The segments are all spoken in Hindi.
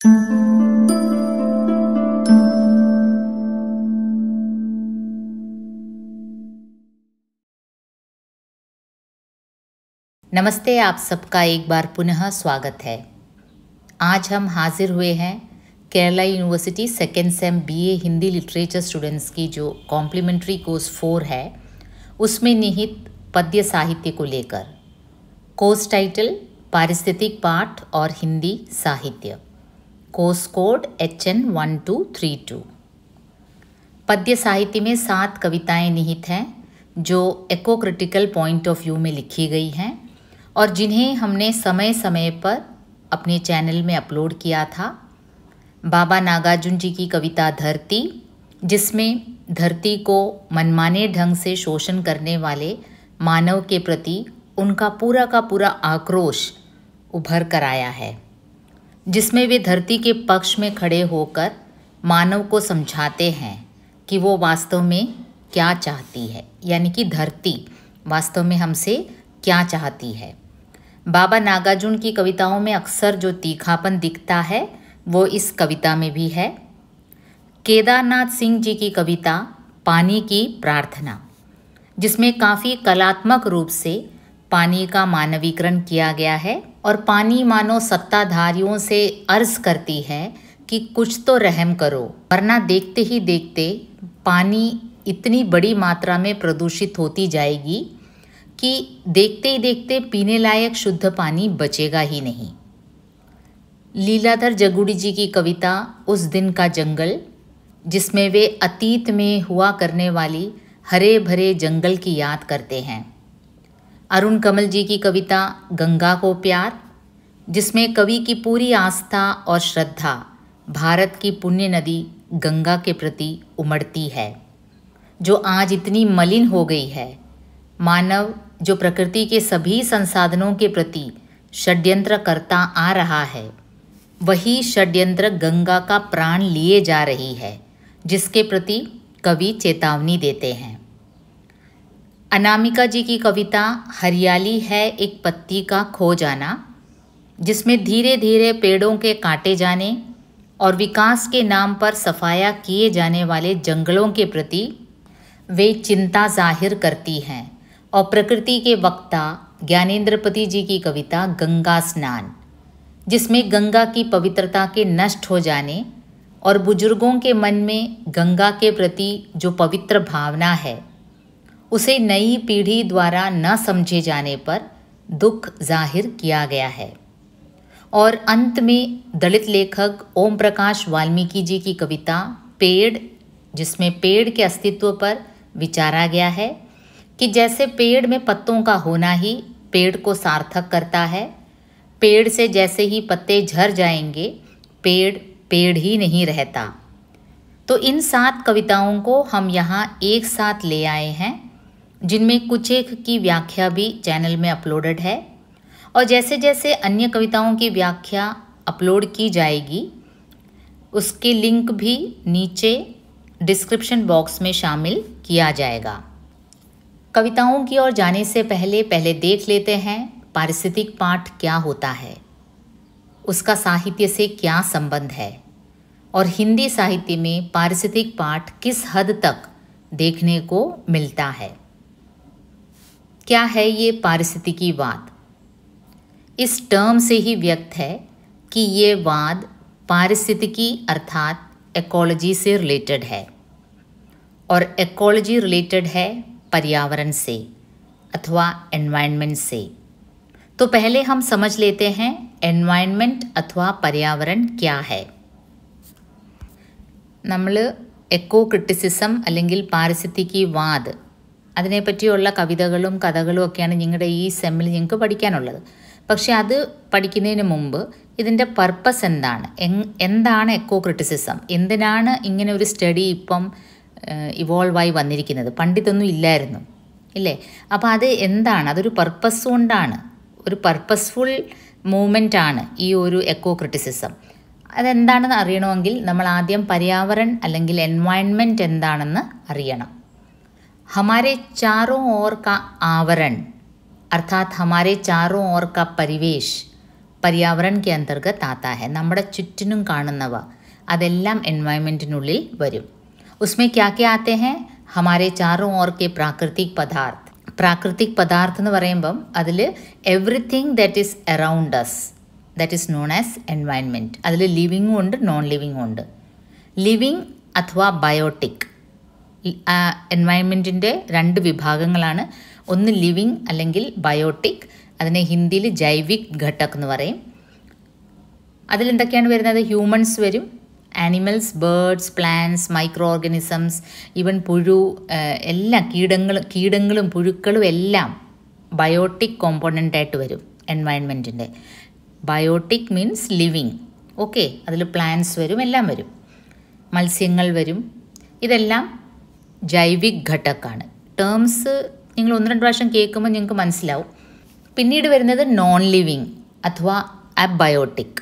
नमस्ते, आप सबका एक बार पुनः स्वागत है। आज हम हाजिर हुए हैं Kerala university second same BA Hindi literature students की जो कॉम्प्लीमेंट्री कोर्स 4 है उसमें निहित पद्य साहित्य को लेकर। कोर्स टाइटल पारिस्थितिक पाठ और हिंदी साहित्य, कोर्स कोड HN 1232। पद्य साहित्य में 7 कविताएं निहित हैं जो एको क्रिटिकल पॉइंट ऑफ व्यू में लिखी गई हैं और जिन्हें हमने समय समय पर अपने चैनल में अपलोड किया था। बाबा नागार्जुन जी की कविता धरती, जिसमें धरती को मनमाने ढंग से शोषण करने वाले मानव के प्रति उनका पूरा का पूरा आक्रोश उभर कर आया है, जिसमें वे धरती के पक्ष में खड़े होकर मानव को समझाते हैं कि वो वास्तव में क्या चाहती है, यानी कि धरती वास्तव में हमसे क्या चाहती है। बाबा नागार्जुन की कविताओं में अक्सर जो तीखापन दिखता है वो इस कविता में भी है। केदारनाथ सिंह जी की कविता पानी की प्रार्थना, जिसमें काफ़ी कलात्मक रूप से पानी का मानवीकरण किया गया है और पानी मानो सत्ताधारियों से अर्ज करती है कि कुछ तो रहम करो, वरना देखते ही देखते पानी इतनी बड़ी मात्रा में प्रदूषित होती जाएगी कि देखते ही देखते पीने लायक शुद्ध पानी बचेगा ही नहीं। लीलाधर जगुड़ी जी की कविता उस दिन का जंगल, जिसमें वे अतीत में हुआ करने वाली हरे भरे जंगल की याद करते हैं। अरुण कमल जी की कविता गंगा को प्यार, जिसमें कवि की पूरी आस्था और श्रद्धा भारत की पुण्य नदी गंगा के प्रति उमड़ती है, जो आज इतनी मलिन हो गई है। मानव जो प्रकृति के सभी संसाधनों के प्रति षड्यंत्र करता आ रहा है, वही षड्यंत्र गंगा का प्राण लिए जा रही है, जिसके प्रति कवि चेतावनी देते हैं। अनामिका जी की कविता हरियाली है एक पत्ती का खो जाना, जिसमें धीरे धीरे पेड़ों के काटे जाने और विकास के नाम पर सफाया किए जाने वाले जंगलों के प्रति वे चिंता जाहिर करती हैं। और प्रकृति के वक्ता ज्ञानेंद्रपति जी की कविता गंगा स्नान, जिसमें गंगा की पवित्रता के नष्ट हो जाने और बुजुर्गों के मन में गंगा के प्रति जो पवित्र भावना है उसे नई पीढ़ी द्वारा न समझे जाने पर दुख जाहिर किया गया है। और अंत में दलित लेखक ओम प्रकाश वाल्मीकि जी की कविता पेड़, जिसमें पेड़ के अस्तित्व पर विचारा गया है कि जैसे पेड़ में पत्तों का होना ही पेड़ को सार्थक करता है, पेड़ से जैसे ही पत्ते झड़ जाएंगे पेड़ पेड़ ही नहीं रहता। तो इन 7 कविताओं को हम यहाँ एक साथ ले आए हैं, जिनमें कुछ एक की व्याख्या भी चैनल में अपलोडेड है और जैसे जैसे अन्य कविताओं की व्याख्या अपलोड की जाएगी उसके लिंक भी नीचे डिस्क्रिप्शन बॉक्स में शामिल किया जाएगा। कविताओं की ओर जाने से पहले देख लेते हैं पारिस्थितिक पाठ क्या होता है, उसका साहित्य से क्या संबंध है और हिंदी साहित्य में पारिस्थितिक पाठ किस हद तक देखने को मिलता है। क्या है ये पारिस्थितिकीवाद? इस टर्म से ही व्यक्त है कि ये वाद पारिस्थितिकी अर्थात इकोलॉजी से रिलेटेड है और इकोलॉजी रिलेटेड है पर्यावरण से अथवा एनवायरनमेंट से। तो पहले हम समझ लेते हैं एनवायरनमेंट अथवा पर्यावरण क्या है। നമ്മൾ എക്കോ ക്രിറ്റിസിസം അല്ലെങ്കിൽ പാരിസ്ഥിതികവാദ് അതിനെപ്പറ്റിയുള്ള കവിതകളും കഥകളും ഒക്കെയാണ് നിങ്ങളുടെ ഈ സെമ്മിൽ നിങ്ങൾക്ക് പഠിക്കാനുള്ളത്. പക്ഷേ അത് പഠിക്കുന്നതിന് മുമ്പ് ഇതിൻ്റെ പർപ്പസ് എന്താണ് എക്കോ ക്രിറ്റിസിസം, എന്തിനാണ് ഇങ്ങനെ ഒരു സ്റ്റഡി ഇപ്പം ഇവോൾവായി വന്നിരിക്കുന്നത്? പണ്ടിതൊന്നും ഇല്ലായിരുന്നു ഇല്ലേ? അപ്പോൾ അത് എന്താണ്? അതൊരു പർപ്പസ് കൊണ്ടാണ്, ഒരു പർപ്പസ്ഫുൾ മൂവ്മെൻ്റ് ആണ് ഈ ഒരു എക്കോ ക്രിറ്റിസിസം. അതെന്താണെന്ന് അറിയണമെങ്കിൽ നമ്മൾ ആദ്യം पर्यावरण അല്ലെങ്കിൽ എൻവയൺമെൻറ്റ് എന്താണെന്ന് അറിയണം. हमारे चारों ओर का आवरण अर्थात हमारे चारों ओर का परिवेश पर्यावरण के अंतर्गत आता है. നമ്മുടെ ചുറ്റിനും കാണുന്നവ അതെല്ലാം എൻവയൺമെൻറ്റിനുള്ളിൽ വരും. उसमें क्या क्या आते हैं? हमारे चारों ओर के प्राकृतिक पदार्थ. പ്രാകൃതിക് പദാർത്ഥം എന്ന് പറയുമ്പം അതിൽ everything that is around us, that is known as environment. അതിൽ ലിവിങ്ങും ഉണ്ട്, നോൺ ലിവിങ്ങും ഉണ്ട്. ലിവിങ് അഥവാ ബയോട്ടിക് എൻവയൺമെൻറ്റിൻ്റെ രണ്ട് വിഭാഗങ്ങളാണ്. ഒന്ന് ലിവിങ് അല്ലെങ്കിൽ ബയോട്ടിക്, അതിനെ ഹിന്ദിയിൽ ജൈവിക് ഘടക് എന്ന് പറയും. അതിലെന്തൊക്കെയാണ് വരുന്നത്? ഹ്യൂമൻസ് വരും, animals, birds, plants, microorganisms, even പുഴു, എല്ലാം കീടങ്ങളും പുഴുക്കളും എല്ലാം ബയോട്ടിക് കോമ്പോണൻ്റായിട്ട് വരും എൻവയൺമെൻറ്റിൻ്റെ. Biotic means living. ഓക്കെ, അതിൽ പ്ലാന്റ്സ് വരും, എല്ലാം വരും. മത്സ്യങ്ങൾ വരും. ഇതെല്ലാം ജൈവിക് ഘടകാണ്. ടേംസ് നിങ്ങൾ 1-2 പ്രാവശ്യം കേൾക്കുമ്പോൾ നിങ്ങൾക്ക് മനസ്സിലാവും. പിന്നീട് വരുന്നത് നോൺ ലിവിങ് അഥവാ അബയോട്ടിക്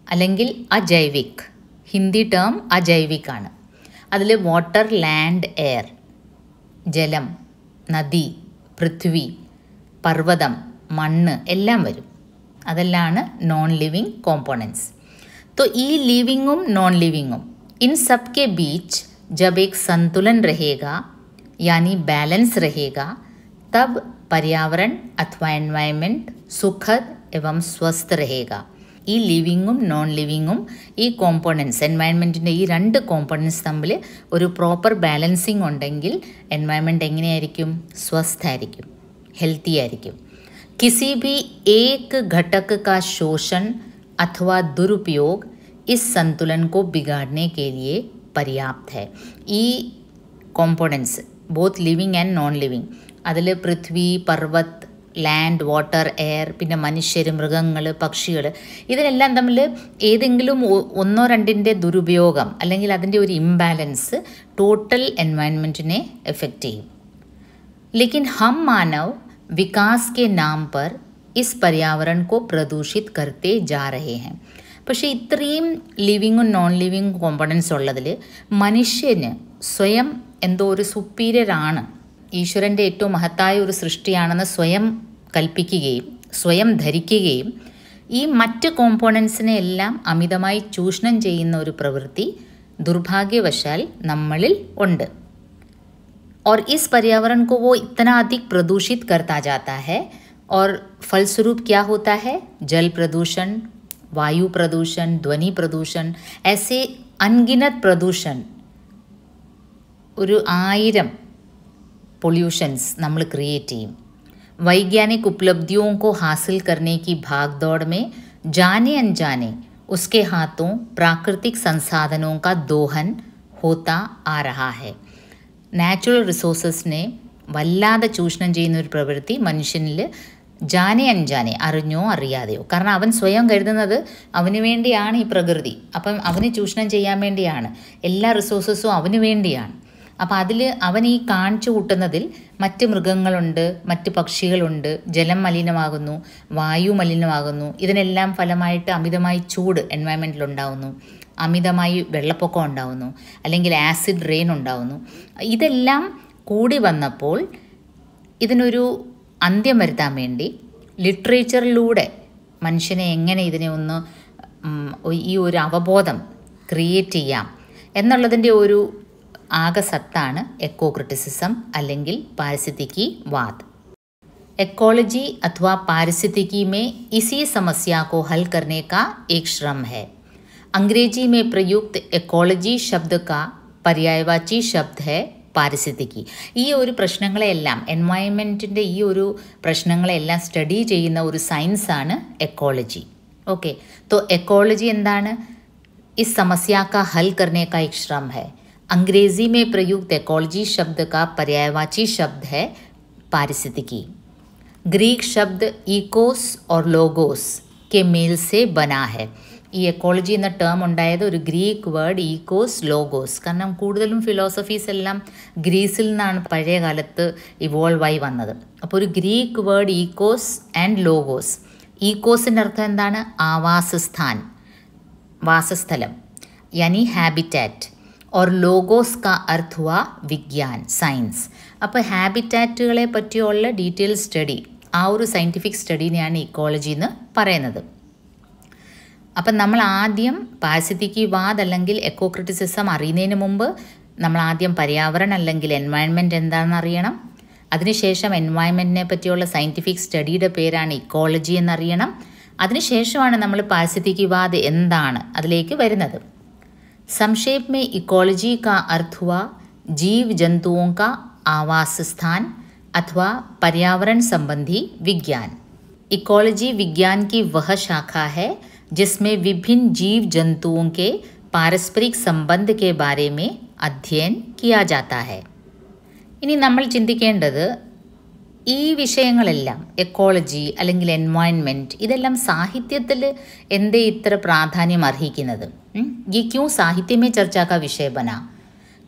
അല്ലെങ്കിൽ അജൈവിക്. ഹിന്ദി ടേം അജൈവിക് ആണ്. അതിൽ വാട്ടർ, ലാൻഡ്, എയർ, ജലം, നദി, പൃഥ്വി, പർവ്വതം, മണ്ണ് എല്ലാം വരും. അതെല്ലാമാണ് നോൺ ലിവിങ് കോമ്പോണൻറ്റ്സ്. तो ഈ ലിവിങ്ങും നോൺ ലിവിങ്ങും इन सब के बीच जब एक संतुलन रहेगा यानी बैलेंस रहेगा तब पर्यावरण अथवा एनवायरनमेंट सुखद एवं स्वस्थ रहेगा. ഈ ലിവിങ്ങും നോൺ ലിവിങ്ങും ഈ കോമ്പോണൻറ്റ്സ്, എൻവയൺമെൻറ്റിൻ്റെ ഈ രണ്ട് കോമ്പോണൻറ്റ്സ് തമ്മിൽ ഒരു പ്രോപ്പർ ബാലൻസിങ് ഉണ്ടെങ്കിൽ എൻവയൺമെൻറ്റ് എങ്ങനെയായിരിക്കും? സ്വസ്ഥായിരിക്കും, ഹെൽത്തി ആയിരിക്കും. किसी भी एक घटक का शोषण अथवा दुरुपयोग इस संतुलन को बिगाड़ने के लिए पर्याप्त है. ഈ components both living and non living, അതിൽ പൃഥ്വി, പർവ്വത്, ലാൻഡ്, വാട്ടർ, എയർ, പിന്നെ മനുഷ്യർ, മൃഗങ്ങൾ, പക്ഷികൾ, ഇതിനെല്ലാം തമ്മിൽ ഏതെങ്കിലും 1-2 ദുരുപയോഗം അല്ലെങ്കിൽ അതിൻ്റെ ഒരു ഇംബാലൻസ് ടോട്ടൽ എൻവയൺമെൻറ്റിനെ എഫക്റ്റ് ചെയ്യും. लेकिन हम मानव विकास के नाम पर इस पर्यावरण को प्रदूषित करते जा रहे हैं. പക്ഷേ ഇത്രയും ലിവിങ്ങും നോൺ ലിവിങ് കോമ്പണൻസ് ഉള്ളതിൽ മനുഷ്യന് സ്വയം എന്തോ ഒരു സുപ്പീരിയറാണ്, ഈശ്വരൻ്റെ ഏറ്റവും മഹത്തായ ഒരു സൃഷ്ടിയാണെന്ന് സ്വയം കൽപ്പിക്കുകയും സ്വയം ധരിക്കുകയും ഈ മറ്റ് കോമ്പോണൻസിനെ എല്ലാം അമിതമായി ചൂഷണം ചെയ്യുന്ന ഒരു പ്രവൃത്തി ദുർഭാഗ്യവശാൽ നമ്മളിൽ ഉണ്ട്. और इस पर्यावरण को वो इतना अधिक प्रदूषित करता जाता है और फलस्वरूप क्या होता है? जल प्रदूषण, वायु प्रदूषण, ध्वनि प्रदूषण, ऐसे अनगिनत प्रदूषण, ഒരു 1000 പൊല്യൂഷൻസ് നമ്മൾ ക്രിയേറ്റ് ചെയ്യും. वैज्ञानिक उपलब्धियों को हासिल करने की भागदौड़ में जाने अनजाने उसके हाथों प्राकृतिक संसाधनों का दोहन होता आ रहा है. നാച്ചുറൽ റിസോഴ്സസിനെ വല്ലാതെ ചൂഷണം ചെയ്യുന്ന ഒരു പ്രവൃത്തി മനുഷ്യനിൽ ജാനെ അൻജാനെ, അറിഞ്ഞോ അറിയാതെയോ, കാരണം അവൻ സ്വയം കരുതുന്നത് അവന് വേണ്ടിയാണ് ഈ പ്രകൃതി, അപ്പം അവന് ചൂഷണം ചെയ്യാൻ വേണ്ടിയാണ്, എല്ലാ റിസോഴ്സസും അവന് വേണ്ടിയാണ്. അപ്പം അതിൽ അവൻ ഈ കാണിച്ചു കൂട്ടുന്നതിൽ മറ്റ് മൃഗങ്ങളുണ്ട്, മറ്റ് പക്ഷികളുണ്ട്, ജലം മലിനമാകുന്നു, വായു മലിനമാകുന്നു. ഇതിനെല്ലാം ഫലമായിട്ട് അമിതമായി ചൂട് എൻവയൺമെൻറ്റിൽ ഉണ്ടാകുന്നു, അമിതമായി വെള്ളപ്പൊക്കം ഉണ്ടാകുന്നു, അല്ലെങ്കിൽ ആസിഡ് റെയിൻ ഉണ്ടാകുന്നു. ഇതെല്ലാം കൂടി വന്നപ്പോൾ ഇതിനൊരു അന്ത്യം വരുത്താൻ വേണ്ടി ലിറ്ററേച്ചറിലൂടെ മനുഷ്യനെ എങ്ങനെ ഇതിനെ ഒന്ന് ഈ ഒരു അവബോധം ക്രിയേറ്റ് ചെയ്യാം എന്നുള്ളതിൻ്റെ ഒരു ആകസത്താണ് എക്കോ ക്രിറ്റിസിസം അല്ലെങ്കിൽ പാരിസ്ഥിതികി വാദ്. എക്കോളജി अथवा पारिस्थितिकी में इसी समस्या को हल करने का एक श्रम है. अंग्रेजी में प्रयुक्त എക്കോളജി शब्द का पर्यायवाची शब्द है പാരിസ്ഥിതികി. ഈ ഒരു പ്രശ്നങ്ങളെല്ലാം, എൻവയൺമെൻറ്റിൻ്റെ ഈ ഒരു പ്രശ്നങ്ങളെല്ലാം സ്റ്റഡി ചെയ്യുന്ന ഒരു സയൻസാണ് എക്കോളജി. ഓക്കെ, तो എക്കോളജി എന്താണ്? इस समस्या का हल करने का एक श्रम है. अंग्रेजी में प्रयुक्त एकोलॉजी शब्द का पर्यायवाची शब्द है पारिस्थितिकी. ग्रीक शब्द इकोस और लोगोस के मेल से बना है. ഈ എക്കോളജി എന്ന ടേം ഉണ്ടായത് ഒരു ഗ്രീക്ക് വേർഡ് ഈക്കോസ് ലോഗോസ്, കാരണം കൂടുതലും ഫിലോസഫീസ് എല്ലാം ഗ്രീസിൽ നിന്നാണ് പഴയ കാലത്ത് ഇവോൾവ് ആയി വന്നത്. അപ്പോൾ ഒരു ഗ്രീക്ക് വേർഡ് ഈക്കോസ് ആൻഡ് ലോഗോസ്. ഈക്കോസിൻ്റെ അർത്ഥം എന്താണ്? ആവാസസ്ഥാൻ, വാസസ്ഥലം, യാനി ഹാബിറ്റാറ്റ്. और ലോഗോസ് का अर्थ हुआ വിജ്ഞാൻ, സയൻസ്. അപ്പോൾ ഹാബിറ്റാറ്റുകളെ പറ്റിയുള്ള ഡീറ്റെയിൽ സ്റ്റഡി, ആ ഒരു സയൻറ്റിഫിക് സ്റ്റഡീനെയാണ് ഇക്കോളജി എന്ന് പറയുന്നത്. അപ്പം നമ്മൾ ആദ്യം പാരിസ്ഥിതികവാദ് അല്ലെങ്കിൽ എക്കോ ക്രിറ്റിസിസം അറിയുന്നതിന് മുമ്പ് നമ്മൾ ആദ്യം പര്യാവരണം അല്ലെങ്കിൽ എൻവയൺമെൻറ്റ് എന്താണെന്ന് അറിയണം. അതിനുശേഷം എൻവയൺമെൻറ്റിനെ പറ്റിയുള്ള സയൻറ്റിഫിക് സ്റ്റഡിയുടെ പേരാണ് ഇക്കോളജി എന്നറിയണം. അതിനുശേഷമാണ് നമ്മൾ പാരിസ്ഥിതികവാദ് എന്താണ് അതിലേക്ക് വരുന്നത്. संक्षेप में इकोलॉजी का अर्थ हुआ जीव जंतुओं का आवास स्थान अथवा पर्यावरण संबंधी विज्ञान. इकोलॉजी विज्ञान की वह शाखा है जिसमें विभिन्न जीव जंतुओं के पारस्परिक संबंध के बारे में अध्ययन किया जाता है. ഇനി നമ്മൾ ചിന്തിക്കേണ്ടത് ഈ വിഷയങ്ങളെല്ലാം എക്കോളജി അല്ലെങ്കിൽ എൻവയൺമെൻറ്റ് ഇതെല്ലാം സാഹിത്യത്തിൽ എന്തേ ഇത്ര പ്രാധാന്യം അർഹിക്കുന്നത്? ये क्यों साहित्य में चर्चा का विषय बना?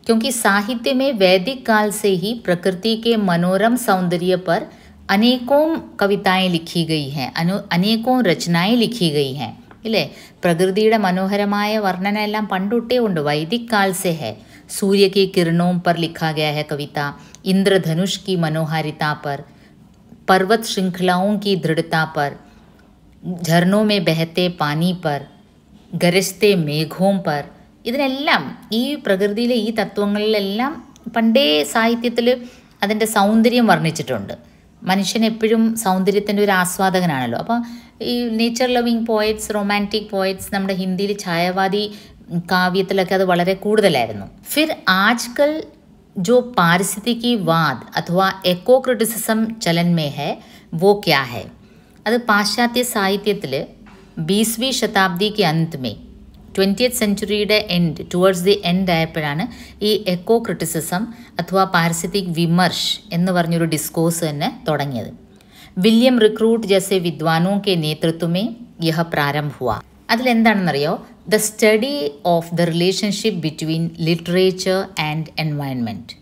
क्योंकि साहित्य में वैदिक काल से ही प्रकृति के मनोरम सौंदर्य पर अनेकों कविताएं लिखी गई हैं, अनेकों रचनाएं लिखी गई हैं ഇല്ലേ? പ്രകൃതിയുടെ മനോഹരമായ വർണ്ണന എല്ലാം പണ്ടൊട്ടേ ഉണ്ട്, വൈദിക് കാൽ से है. सूर्य की किरणों पर लिखा गया है कविता, इंद्रधनुष की मनोहारिता पर, पर्वत श्रृंखलाओं की दृढ़ता पर, झरनों में बहते पानी पर, ഗരസ്തെ മേഘോം പർ. ഇതിനെല്ലാം ഈ പ്രകൃതിയിലെ ഈ തത്വങ്ങളിലെല്ലാം പണ്ടേ സാഹിത്യത്തിൽ അതിൻ്റെ സൗന്ദര്യം വർണ്ണിച്ചിട്ടുണ്ട്. മനുഷ്യൻ എപ്പോഴും സൗന്ദര്യത്തിൻ്റെ ഒരു ആസ്വാദകനാണല്ലോ. അപ്പോൾ ഈ nature loving poets, romantic poets നമ്മുടെ ഹിന്ദിയിൽ ഛായാവാദി കാവ്യത്തിലൊക്കെ അത് വളരെ കൂടുതലായിരുന്നു. ഫിർ ആജ്കൽ जो पारिस्थितिकीवाद अथवा എക്കോ ക്രിറ്റിസിസം चलन में है वो क्या है? അത് പാശ്ചാത്യ സാഹിത്യത്തിൽ 20वीं शताब्दी के अंत में 20th സെഞ്ചുറിയുടെ എൻഡ് ടുവേർഡ്സ് ദി എൻഡ് ആയപ്പോഴാണ് ഈ എക്കോ ക്രിറ്റിസിസം അഥവാ പാരിസ്ഥിതിക് വിമർശ് എന്ന് പറഞ്ഞൊരു ഡിസ്കോഴ്സ് തന്നെ തുടങ്ങിയത്. വില്യം റിക്രൂട്ട് ജैसे विद्वानों के नेतृत्व में यह प्रारंभ हुआ. അതിലെന്താണെന്നറിയോ? The study of the relationship between literature and environment.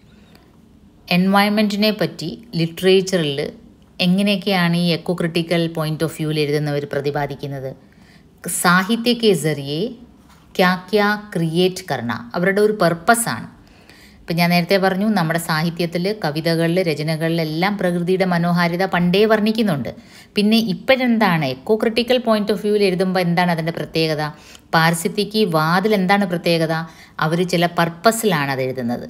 എൻവയൺമെൻറ്റിനെ പറ്റി ലിറ്ററേച്ചറിൽ എങ്ങനെയൊക്കെയാണ് ഈ എക്കോ ക്രിട്ടിക്കൽ പോയിൻ്റ് ഓഫ് വ്യൂവിൽ എഴുതുന്നവർ പ്രതിപാദിക്കുന്നത്? സാഹിത്യ കെ ജറിയെ ക്യാ ക്യാ ക്രിയേറ്റ് കർണ, അവരുടെ ഒരു പർപ്പസാണ്. ഇപ്പം ഞാൻ നേരത്തെ പറഞ്ഞു, നമ്മുടെ സാഹിത്യത്തിൽ, കവിതകളിൽ, രചനകളിലെല്ലാം പ്രകൃതിയുടെ മനോഹാരിത പണ്ടേ വർണ്ണിക്കുന്നുണ്ട്. പിന്നെ ഇപ്പോഴെന്താണ് എക്കോ ക്രിട്ടിക്കൽ പോയിൻ്റ് ഓഫ് വ്യൂവിൽ എഴുതുമ്പോൾ എന്താണ് അതിൻ്റെ പ്രത്യേകത? പാരിസ്ഥിതികവാദിൽ എന്താണ് പ്രത്യേകത? അവർ ചില പർപ്പസിലാണ് അത് എഴുതുന്നത്.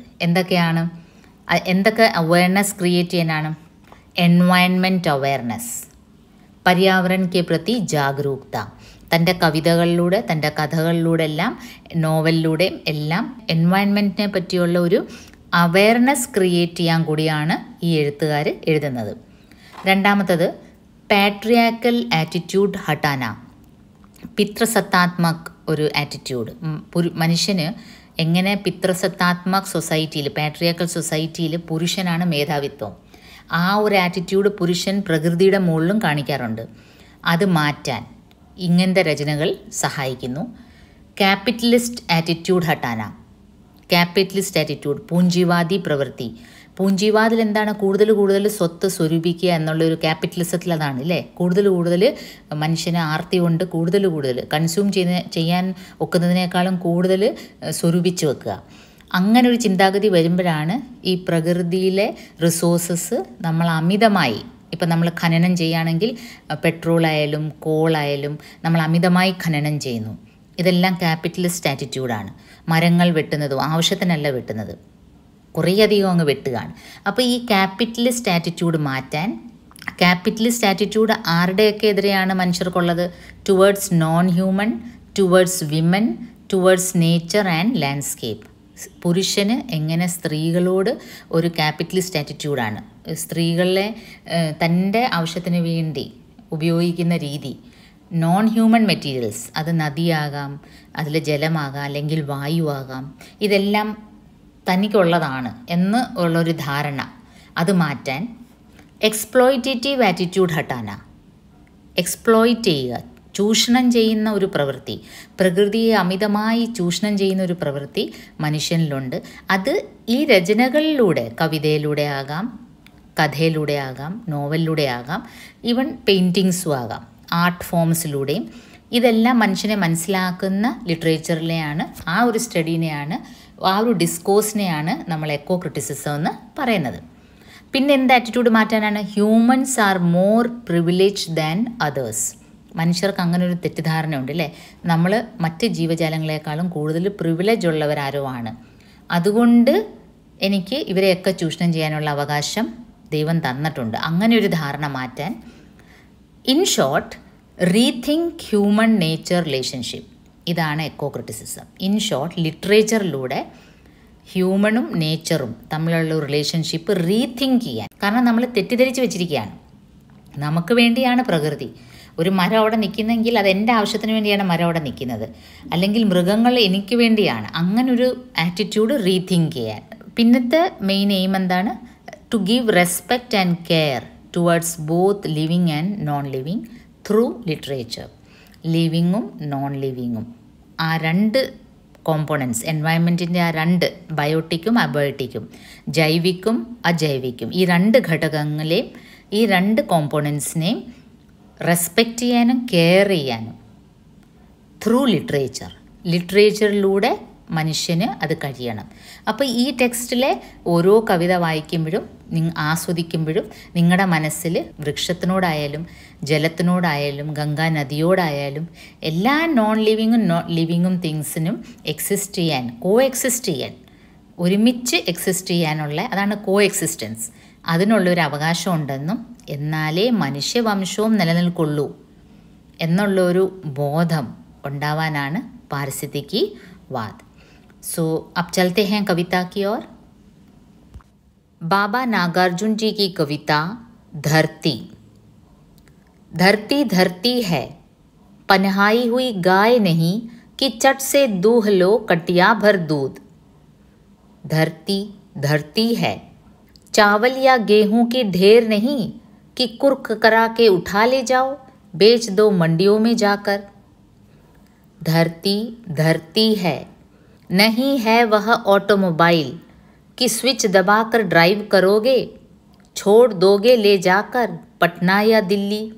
എന്തൊക്കെ അവയർനെസ് ക്രിയേറ്റ് ചെയ്യാനാണ്? എൻവയൺമെൻറ്റ് അവയർനെസ്, പര്യാവരൺ കെ പ്രതി ജാഗരൂകത. തൻ്റെ കവിതകളിലൂടെ, തൻ്റെ കഥകളിലൂടെ എല്ലാം, നോവലിലൂടെയും എല്ലാം എൻവയൺമെൻറ്റിനെ പറ്റിയുള്ള ഒരു അവയർനെസ് ക്രിയേറ്റ് ചെയ്യാൻ കൂടിയാണ് ഈ എഴുത്തുകാർ എഴുതുന്നത്. രണ്ടാമത്തത് പാട്രിയാക്കൽ ആറ്റിറ്റ്യൂഡ് ഹട്ടാന, പിതൃസത്താത്മക് ഒരു ആറ്റിറ്റ്യൂഡ്. മനുഷ്യന് എങ്ങനെ പിതൃസത്താത്മക് സൊസൈറ്റിയിൽ, പാട്രിയാക്കൽ സൊസൈറ്റിയിൽ പുരുഷനാണ് മേധാവിത്വം, ആ ഒരു ആറ്റിറ്റ്യൂഡ് പുരുഷൻ പ്രകൃതിയുടെ മുകളിലും കാണിക്കാറുണ്ട്. അത് മാറ്റാൻ ഇങ്ങനത്തെ രചനകൾ സഹായിക്കുന്നു. ക്യാപിറ്റലിസ്റ്റ് ആറ്റിറ്റ്യൂഡ് ഹട്ടാന, ക്യാപിറ്റലിസ്റ്റ് ആറ്റിറ്റ്യൂഡ്, പൂഞ്ചിവാദി പ്രവൃത്തി. പൂഞ്ചിവാദിൽ എന്താണ്? കൂടുതൽ സ്വത്ത് സ്വരൂപിക്കുക എന്നുള്ളൊരു ക്യാപിറ്റലിസത്തിൽ അതാണ് അല്ലേ? കൂടുതൽ മനുഷ്യന് ആർത്തി കൊണ്ട് കൂടുതൽ കൺസ്യൂം ചെയ്യാൻ ഒക്കുന്നതിനേക്കാളും കൂടുതൽ സ്വരൂപിച്ച് വെക്കുക. അങ്ങനെ ഒരു ചിന്താഗതി വരുമ്പോഴാണ് ഈ പ്രകൃതിയിലെ റിസോഴ്സസ് നമ്മൾ അമിതമായി, ഇപ്പം നമ്മൾ ഖനനം ചെയ്യുകയാണെങ്കിൽ പെട്രോളായാലും കോളായാലും നമ്മൾ അമിതമായി ഖനനം ചെയ്യുന്നു. ഇതെല്ലാം ക്യാപിറ്റലിസ്റ്റ് ആറ്റിറ്റ്യൂഡാണ്. മരങ്ങൾ വെട്ടുന്നതും ആവശ്യത്തിനല്ല വെട്ടുന്നത്, കുറേയധികം അങ്ങ് വെട്ടുകയാണ്. അപ്പോൾ ഈ ക്യാപിറ്റലിസ്റ്റ് ആറ്റിറ്റ്യൂഡ് മാറ്റാൻ, ക്യാപിറ്റലിസ്റ്റ് ആറ്റിറ്റ്യൂഡ് ആരുടെയൊക്കെ എതിരെയാണ് മനുഷ്യർക്കുള്ളത്? Towards non human, towards women, towards nature and landscape. പുരുഷന് എങ്ങനെ സ്ത്രീകളോട് ഒരു ക്യാപിറ്റലിസ്റ്റ് ആറ്റിറ്റ്യൂഡാണ്, സ്ത്രീകളെ തൻ്റെ ആവശ്യത്തിന് വേണ്ടി ഉപയോഗിക്കുന്ന രീതി. നോൺ ഹ്യൂമൻ മെറ്റീരിയൽസ്, അത് നദിയാകാം, അതിൽ ജലമാകാം, അല്ലെങ്കിൽ വായുവാകാം, ഇതെല്ലാം തനിക്കുള്ളതാണ് എന്ന് ഉള്ളൊരു ധാരണ, അത് മാറ്റാൻ. എക്സ്പ്ലോയിറ്റേറ്റീവ് ആറ്റിറ്റ്യൂഡ് ഹട്ടാന, എക്സ്പ്ലോയിറ്റ് ചെയ്യുക, ചൂഷണം ചെയ്യുന്ന ഒരു പ്രവൃത്തി, പ്രകൃതിയെ അമിതമായി ചൂഷണം ചെയ്യുന്ന ഒരു പ്രവൃത്തി മനുഷ്യനിലുണ്ട്. അത് ഈ രചനകളിലൂടെ, കവിതയിലൂടെ ആകാം, കഥയിലൂടെ ആകാം, നോവലിലൂടെ ആകാം, ഈവൻ പെയിൻറ്റിങ്സും ആകാം, ആർട്ട് ഫോംസിലൂടെയും. ഇതെല്ലാം മനുഷ്യനെ മനസ്സിലാക്കുന്ന ലിറ്ററേച്ചറിനെയാണ്, ആ ഒരു സ്റ്റഡീനെയാണ്, ആ ഒരു ഡിസ്കോഴ്സിനെയാണ് നമ്മൾ എക്കോ ക്രിറ്റിസിസം എന്ന് പറയുന്നത്. പിന്നെ എന്ത് ആറ്റിറ്റ്യൂഡ് മാറ്റാനാണ്? Humans are more privileged than others. മനുഷ്യർക്ക് അങ്ങനെ ഒരു തെറ്റിദ്ധാരണയുണ്ട് അല്ലേ, നമ്മൾ മറ്റ് ജീവജാലങ്ങളെക്കാളും കൂടുതൽ പ്രിവിലേജ് ഉള്ളവരാരോ ആണ്, അതുകൊണ്ട് എനിക്ക് ഇവരെയൊക്കെ ചൂഷണം ചെയ്യാനുള്ള അവകാശം ദൈവം തന്നിട്ടുണ്ട്. അങ്ങനെ ഒരു ധാരണ മാറ്റാൻ, in short, rethink human nature relationship, ഇതാണ് എക്കോ ക്രിറ്റിസിസം. ഇൻ ഷോർട്ട്, ലിറ്ററേച്ചറിലൂടെ ഹ്യൂമണും നേച്ചറും തമ്മിലുള്ള റിലേഷൻഷിപ്പ് റീതിങ്ക് ചെയ്യാൻ. കാരണം നമ്മൾ തെറ്റിദ്ധരിച്ച് വെച്ചിരിക്കുകയാണ്, നമുക്ക് വേണ്ടിയാണ് പ്രകൃതി. ഒരു മരം അവിടെ നിൽക്കുന്നെങ്കിൽ അത് എൻ്റെ ആവശ്യത്തിന് വേണ്ടിയാണ് മരം അവിടെ നിൽക്കുന്നത്, അല്ലെങ്കിൽ മൃഗങ്ങൾ എനിക്ക് വേണ്ടിയാണ്. അങ്ങനൊരു ആറ്റിറ്റ്യൂഡ് റീതിങ്ക് ചെയ്യാൻ. പിന്നത്തെ മെയിൻ എയിം എന്താണ്? To give respect and care towards both living and non living through literature. ലിവിങ്ങും നോൺ ലിവിങ്ങും, ആ രണ്ട് കോമ്പോണൻസ്, എൻവയൺമെൻറ്റിൻ്റെ ആ രണ്ട്, ബയോട്ടിക്കും അബയോട്ടിക്കും, ജൈവിക്കും അജൈവിക്കും, ഈ രണ്ട് ഘടകങ്ങളെയും ഈ രണ്ട് കോമ്പോണൻസിനെയും റെസ്പെക്റ്റ് ചെയ്യാനും കെയർ ചെയ്യാനും ത്രൂ ലിറ്ററേച്ചറിലൂടെ മനുഷ്യന് അത് കഴിയണം. അപ്പോൾ ഈ ടെക്സ്റ്റിലെ ഓരോ കവിത വായിക്കുമ്പോഴും ആസ്വദിക്കുമ്പോഴും നിങ്ങളുടെ മനസ്സിൽ വൃക്ഷത്തിനോടായാലും ജലത്തിനോടായാലും ഗംഗാ നദിയോടായാലും എല്ലാ നോൺ ലിവിങ്ങും തിങ്സിനും എക്സിസ്റ്റ് ചെയ്യാൻ, ഒരുമിച്ച് എക്സിസ്റ്റ് ചെയ്യാനുള്ള, അതാണ് കോ എക്സിസ്റ്റൻസ്, അതിനുള്ളൊരു അവകാശം ഉണ്ടെന്നും എന്നാലേ മനുഷ്യവംശവും നിലനിൽക്കുള്ളൂ എന്നുള്ളൊരു ബോധം ഉണ്ടാവാനാണ് പാരിസ്ഥിതികി वाद. सो अब चलते हैं कविता की ओर. बाबा नागार्जुन जी की कविता धरती. धरती धरती है, पनहाई हुई गाय नहीं कि चट से दूह लो कटिया भर दूध. धरती धरती है, चावल या गेहूं की ढेर नहीं कि कुर्क करा के उठा ले जाओ, बेच दो मंडियों में जाकर. धरती धरती है, नहीं है वह ऑटोमोबाइल कि स्विच दबाकर ड्राइव करोगे, छोड़ दोगे ले जाकर पटना या दिल्ली.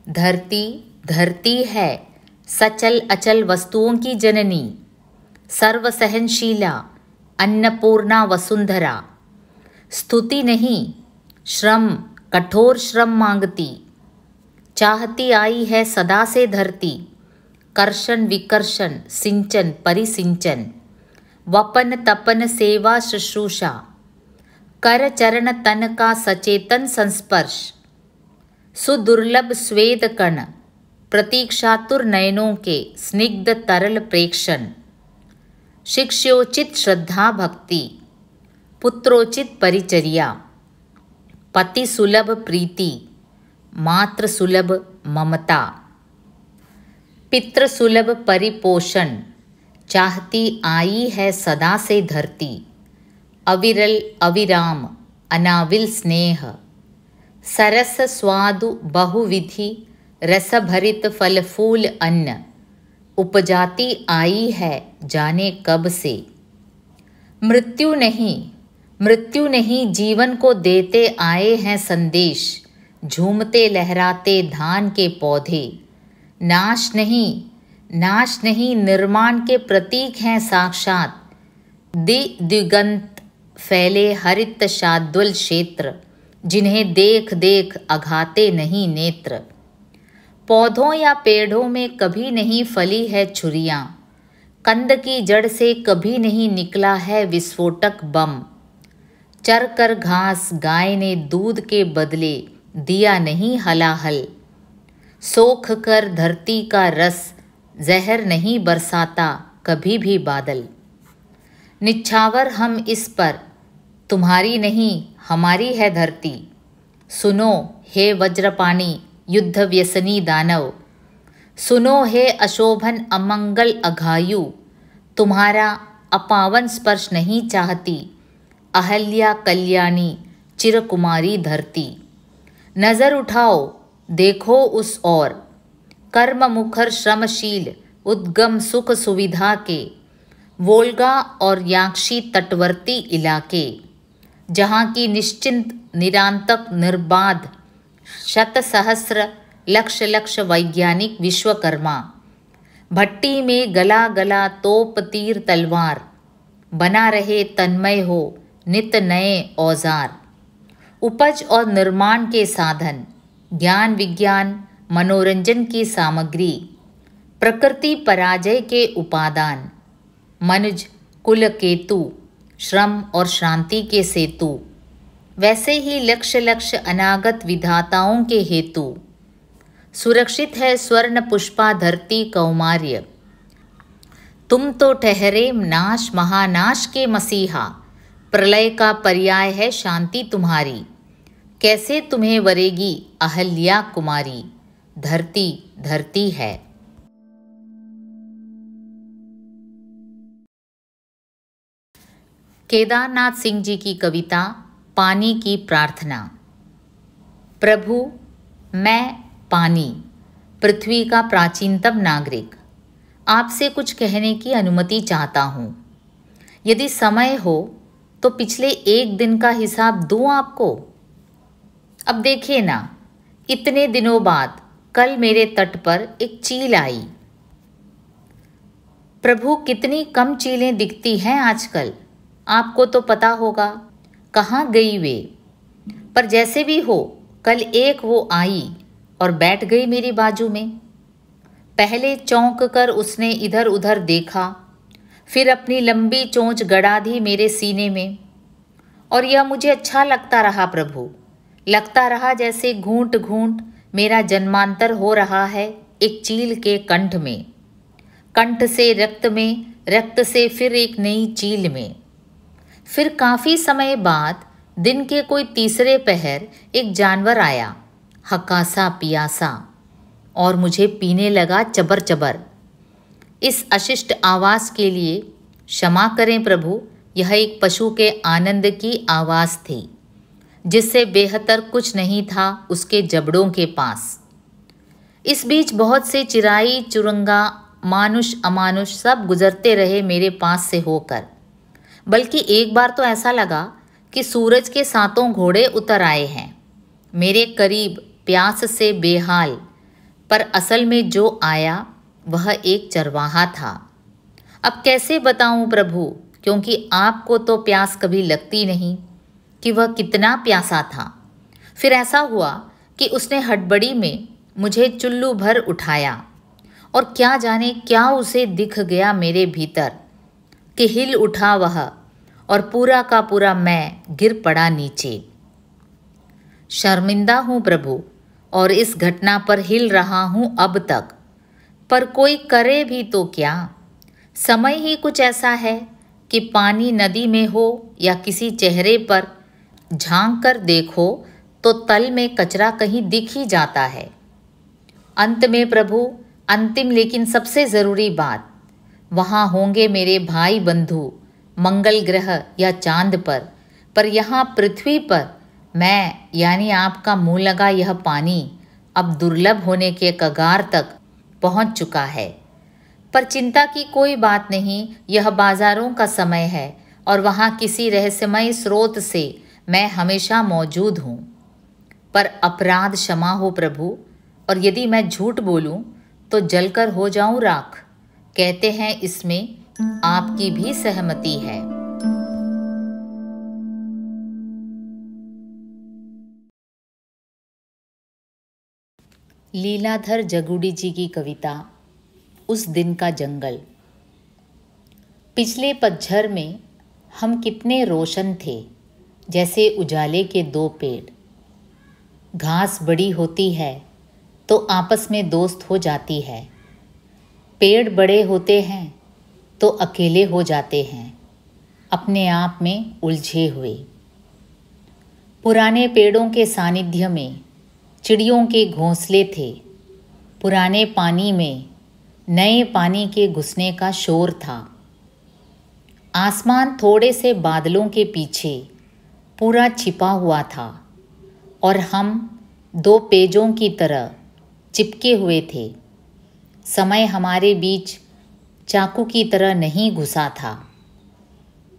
धरती धरती है, सचल अचल वस्तुओं की जननी, सर्वसहनशीला अन्नपूर्णा वसुंधरा. स्तुति नहीं, श्रम, कठोर श्रम मांगती, चाहती आई है सदा से धरती. कर्षण विकर्षण सिंचन परिसिंचन, वपन तपन सेवा शुश्रूषा, कर चरण तन का सचेतन संस्पर्श. सुदुर्लभ स्वेद कण, प्रतीक्षातुर नयनों के स्निग्ध तरल प्रेक्षण. शिष्योचित श्रद्धा भक्ति, पुत्रोचित परिचर्या, पति सुलभ प्रीति, मातृ सुलभ ममता. पितृ सुलभ परिपोषण, चाहती आई है सदा से धरती. अविरल अविराम अनाविल स्नेह, सरस स्वादु बहुविधि रस भरित फल फूल अन्न. उपजाती आई है जाने कब से. मृत्यु नहीं जीवन को देते आए हैं संदेश, झूमते लहराते धान के पौधे. नाश नहीं निर्माण के प्रतीक हैं साक्षात. दिगंत फैले हरित शाद्वल क्षेत्र, जिन्हें देख देख अघाते नहीं नेत्र. पौधों या पेड़ों में कभी नहीं फली है छुरियां, कंद की जड़ से कभी नहीं निकला है विस्फोटक बम. चर कर घास गाय ने दूध के बदले दिया नहीं हलाहल. सोख कर धरती का रस जहर नहीं बरसाता कभी भी बादल. निछावर हम इस पर, तुम्हारी नहीं हमारी है धरती. सुनो हे वज्रपाणी युद्ध व्यसनी दानव, सुनो हे अशोभन अमंगल अघायु. तुम्हारा अपावन स्पर्श नहीं चाहती अहल्या कल्याणी चिरकुमारी धरती. नजर उठाओ देखो उस ओर, कर्म मुखर श्रमशील उद्गम सुख सुविधा के. वोल्गा और याक्षी तटवर्ती इलाके, जहाँ की निश्चिंत निरांतक निर्बाध शत सहस्र लक्ष लक्ष वैज्ञानिक विश्वकर्मा. भट्टी में गला गला तोप तीर तलवार, बना रहे तन्मय हो नित नए औजार. उपज और निर्माण के साधन, ज्ञान विज्ञान मनोरंजन की सामग्री, प्रकृति पराजय के उपादान, मनुज कुल केतु, श्रम और शांति के सेतु, वैसे ही लक्ष्य लक्ष्य अनागत विधाताओं के हेतु। सुरक्षित है स्वर्ण पुष्पा धरती कौमार्य, तुम तो ठहरे नाश महानाश के मसीहा, प्रलय का पर्याय है शांति तुम्हारी, कैसे तुम्हें वरेगी अहल्या कुमारी, धरती धरती है। केदारनाथ सिंह जी की कविता पानी की प्रार्थना। प्रभु, मैं पानी, पृथ्वी का प्राचीनतम नागरिक, आपसे कुछ कहने की अनुमति चाहता हूँ। यदि समय हो तो पिछले एक दिन का हिसाब दूँ आपको। अब देखिए ना, इतने दिनों बाद कल मेरे तट पर एक चील आई। प्रभु, कितनी कम चीलें दिखती हैं आजकल, आपको तो पता होगा। कहाँ गई वे? पर जैसे भी हो, कल एक वो आई और बैठ गई मेरी बाजू में। पहले चौंक कर उसने इधर उधर देखा, फिर अपनी लंबी चोंच गड़ा दी मेरे सीने में। और यह मुझे अच्छा लगता रहा प्रभु, लगता रहा जैसे घूंट घूंट मेरा जन्मांतर हो रहा है एक चील के कंठ में, कंठ से रक्त में, रक्त से फिर एक नई चील में। फिर काफ़ी समय बाद दिन के कोई तीसरे पहर एक जानवर आया, हकासा पियासा, और मुझे पीने लगा चबर चबर। इस अशिष्ट आवाज़ के लिए क्षमा करें प्रभु, यह एक पशु के आनंद की आवाज़ थी, जिससे बेहतर कुछ नहीं था उसके जबड़ों के पास। इस बीच बहुत से चिराई चुरंगा, मानुष अमानुष सब गुजरते रहे मेरे पास से होकर। बल्कि एक बार तो ऐसा लगा कि सूरज के सातों घोड़े उतर आए हैं मेरे करीब, प्यास से बेहाल। पर असल में जो आया वह एक चरवाहा था। अब कैसे बताऊं प्रभु, क्योंकि आपको तो प्यास कभी लगती नहीं, कि वह कितना प्यासा था। फिर ऐसा हुआ कि उसने हड़बड़ी में मुझे चुल्लू भर उठाया, और क्या जाने क्या उसे दिख गया मेरे भीतर कि हिल उठा वह, और पूरा का पूरा मैं गिर पड़ा नीचे। शर्मिंदा हूँ प्रभु, और इस घटना पर हिल रहा हूँ अब तक। पर कोई करे भी तो क्या, समय ही कुछ ऐसा है कि पानी नदी में हो या किसी चेहरे पर झांक कर देखो तो तल में कचरा कहीं दिख ही जाता है। अंत में प्रभु, अंतिम लेकिन सबसे ज़रूरी बात, वहाँ होंगे मेरे भाई बंधु मंगल ग्रह या चांद पर यहाँ पृथ्वी पर मैं यानी आपका मुँह लगा यह पानी अब दुर्लभ होने के कगार तक पहुँच चुका है। पर चिंता की कोई बात नहीं, यह बाजारों का समय है और वहाँ किसी रहस्यमय स्रोत से मैं हमेशा मौजूद हूँ। पर अपराध क्षमा हो प्रभु, और यदि मैं झूठ बोलूँ तो जलकर हो जाऊँ राख। कहते हैं इसमें आपकी भी सहमति है। लीलाधर जगुड़ी जी की कविता उस दिन का जंगल। पिछले पतझड़ में हम कितने रोशन थे, जैसे उजाले के दो पेड़। घास बड़ी होती है तो आपस में दोस्त हो जाती है, पेड़ बड़े होते हैं तो अकेले हो जाते हैं, अपने आप में उलझे हुए। पुराने पेड़ों के सानिध्य में चिड़ियों के घोंसले थे, पुराने पानी में नए पानी के घुसने का शोर था। आसमान थोड़े से बादलों के पीछे पूरा छिपा हुआ था, और हम दो पेजों की तरह चिपके हुए थे। समय हमारे बीच चाकू की तरह नहीं घुसा था।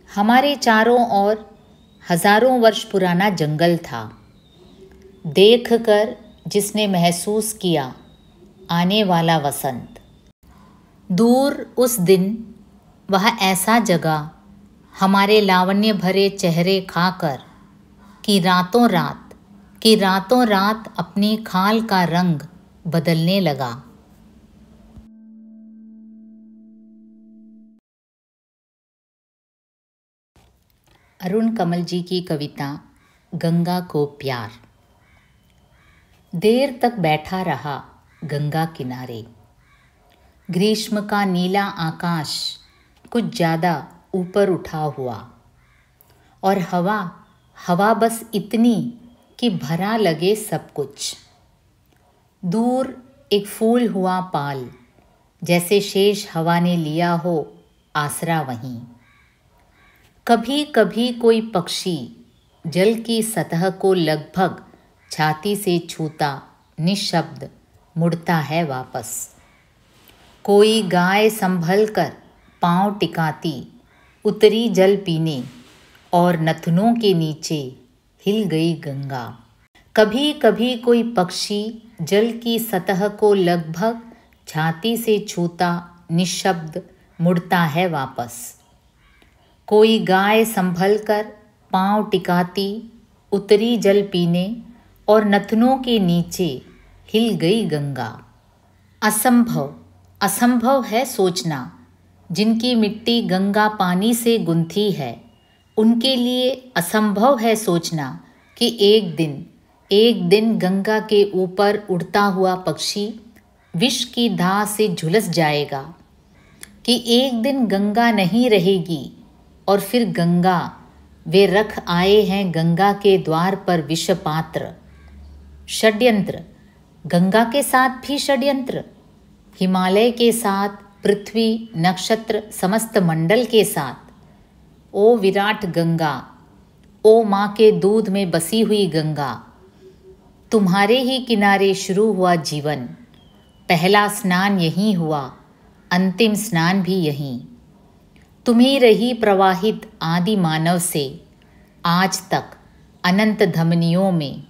हमारे चारों ओर हजारों वर्ष पुराना जंगल था। देख कर जिसने महसूस किया आने वाला वसंत। दूर उस दिन वह ऐसा जगा हमारे लावण्य भरे चेहरे खाकर कि रातों रात अपनी खाल का रंग बदलने लगा। अरुण कमल जी की कविता गंगा को प्यार। देर तक बैठा रहा गंगा किनारे, ग्रीष्म का नीला आकाश कुछ ज़्यादा ऊपर उठा हुआ, और हवा हवा बस इतनी कि भरा लगे सब कुछ। दूर एक फूल हुआ पाल, जैसे शेष हवा ने लिया हो आसरा वहीं। कभी कभी कोई पक्षी जल की सतह को लगभग छाती से छूता निशब्द मुड़ता है वापस। कोई गाय संभल कर पाँव टिकाती उतरी जल पीने, और नथनों के नीचे हिल गई गंगा। कभी कभी कोई पक्षी जल की सतह को लगभग छाती से छूता निशब्द मुड़ता है वापस। कोई गाय संभल कर पाँव टिकाती उतरी जल पीने, और नथनों के नीचे हिल गई गंगा। असंभव असंभव है सोचना, जिनकी मिट्टी गंगा पानी से गुंथी है, उनके लिए असंभव है सोचना कि एक दिन गंगा के ऊपर उड़ता हुआ पक्षी विष की धाह से झुलस जाएगा, कि एक दिन गंगा नहीं रहेगी, और फिर गंगा, वे रख आए हैं गंगा के द्वार पर विष पात्र। षड्यंत्र, गंगा के साथ भी षड्यंत्र, हिमालय के साथ, पृथ्वी, नक्षत्र, समस्त मंडल के साथ। ओ विराट गंगा, ओ माँ के दूध में बसी हुई गंगा, तुम्हारे ही किनारे शुरू हुआ जीवन। पहला स्नान यहीं हुआ, अंतिम स्नान भी यहीं। तुम्ही रही प्रवाहित आदि मानव से आज तक अनंत धमनियों में।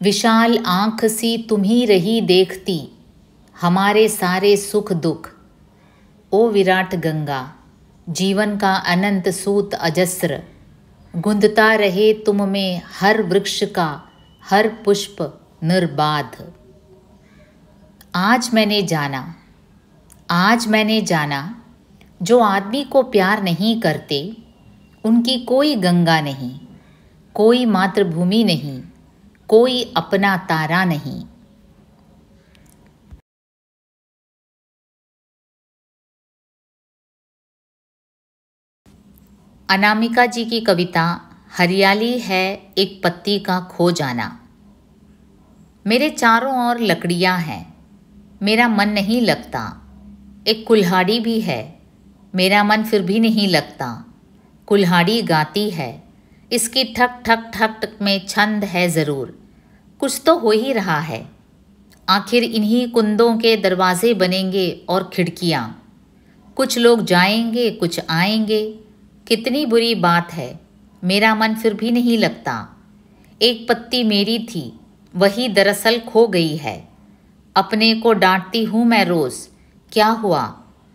विशाल आँख सी तुम्ही रही देखती हमारे सारे सुख दुख। ओ विराट गंगा, जीवन का अनंत सूत अजस्र, गुंदता रहे तुम में हर वृक्ष का हर पुष्प निर्बाध। आज मैंने जाना, जो आदमी को प्यार नहीं करते, उनकी कोई गंगा नहीं, कोई मातृभूमि नहीं, कोई अपना तारा नहीं। अनामिका जी की कविता हरियाली है एक पत्ती का खो जाना। मेरे चारों ओर लकड़ियां हैं, मेरा मन नहीं लगता। एक कुल्हाड़ी भी है, मेरा मन फिर भी नहीं लगता। कुल्हाड़ी गाती है, इसकी ठक ठक ठक ठक में छंद है ज़रूर, कुछ तो हो ही रहा है। आखिर इन्हीं कुंदों के दरवाजे बनेंगे और खिड़कियाँ। कुछ लोग जाएंगे, कुछ आएंगे। कितनी बुरी बात है, मेरा मन फिर भी नहीं लगता। एक पत्ती मेरी थी, वही दरअसल खो गई है। अपने को डांटती हूँ मैं रोज़, क्या हुआ,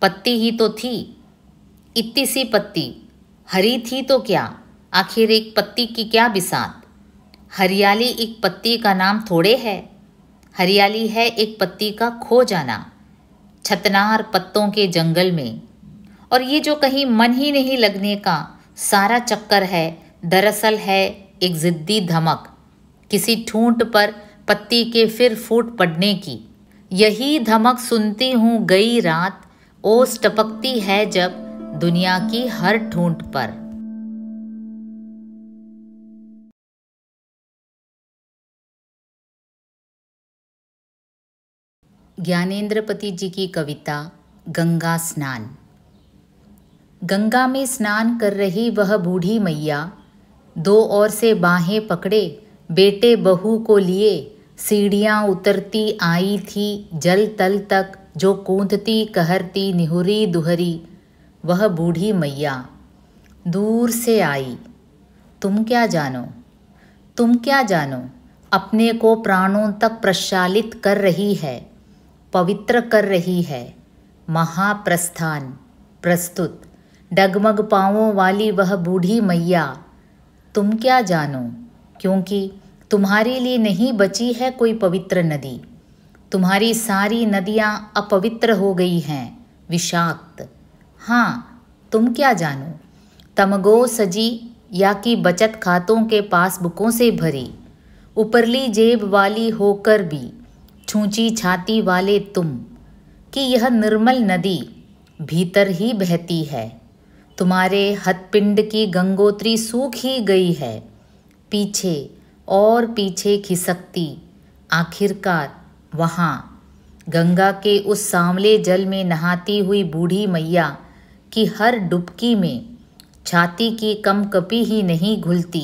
पत्ती ही तो थी। इतनी सी पत्ती, हरी थी तो क्या, आखिर एक पत्ती की क्या बिसात। हरियाली एक पत्ती का नाम थोड़े है, हरियाली है एक पत्ती का खो जाना छतनार पत्तों के जंगल में। और ये जो कहीं मन ही नहीं लगने का सारा चक्कर है, दरअसल है एक ज़िद्दी धमक, किसी ठूंठ पर पत्ती के फिर फूट पड़ने की। यही धमक सुनती हूँ गई रात, ओस टपकती है जब दुनिया की हर ठूंठ पर। ज्ञानेंद्रपति जी की कविता गंगा स्नान। गंगा में स्नान कर रही वह बूढ़ी मैया, दो ओर से बाहें पकड़े बेटे बहू को लिए सीढ़ियाँ उतरती आई थी जल तल तक, जो कूदती कहरती निहुरी दुहरी वह बूढ़ी मैया दूर से आई। तुम क्या जानो, अपने को प्राणों तक प्रशालित कर रही है, पवित्र कर रही है। महाप्रस्थान प्रस्तुत डगमग पाँवों वाली वह बूढ़ी मैया, तुम क्या जानो, क्योंकि तुम्हारे लिए नहीं बची है कोई पवित्र नदी। तुम्हारी सारी नदियाँ अपवित्र हो गई हैं, विषाक्त। हाँ, तुम क्या जानो, तमगो सजी या कि बचत खातों के पासबुकों से भरी, ऊपरली जेब वाली होकर भी छूची छाती वाले तुम, कि यह निर्मल नदी भीतर ही बहती है। तुम्हारे हथपिंड की गंगोत्री सूख ही गई है, पीछे और पीछे खिसकती, आखिरकार वहाँ गंगा के उस सांवले जल में नहाती हुई बूढ़ी मैया की हर डुबकी में छाती की कपकपी ही नहीं घुलती,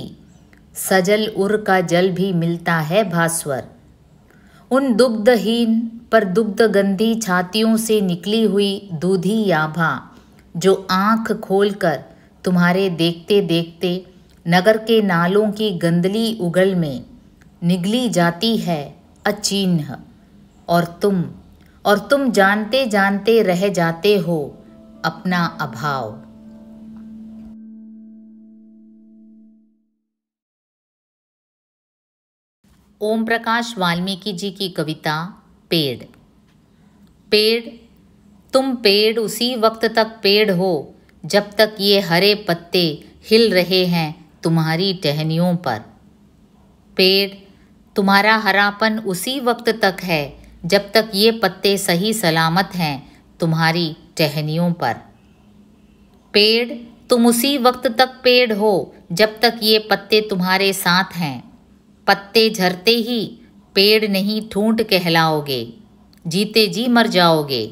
सजल उर का जल भी मिलता है भास्वर। उन दुग्धहीन पर दुग्धगंधी छातियों से निकली हुई दूधी याभा जो आँख खोलकर तुम्हारे देखते देखते नगर के नालों की गंदली उगल में निगली जाती है अचिन्ह, और तुम जानते जानते रह जाते हो अपना अभाव। ओम प्रकाश वाल्मीकि जी की कविता पेड़। पेड़, तुम पेड़ उसी वक्त तक पेड़ हो जब तक ये हरे पत्ते हिल रहे हैं तुम्हारी टहनियों पर। पेड़, तुम्हारा हरापन उसी वक्त तक है जब तक ये पत्ते सही सलामत हैं तुम्हारी टहनियों पर। पेड़, तुम उसी वक्त तक पेड़ हो जब तक ये पत्ते तुम्हारे साथ हैं। पत्ते झरते ही पेड़ नहीं ठूंठ कहलाओगे, जीते जी मर जाओगे।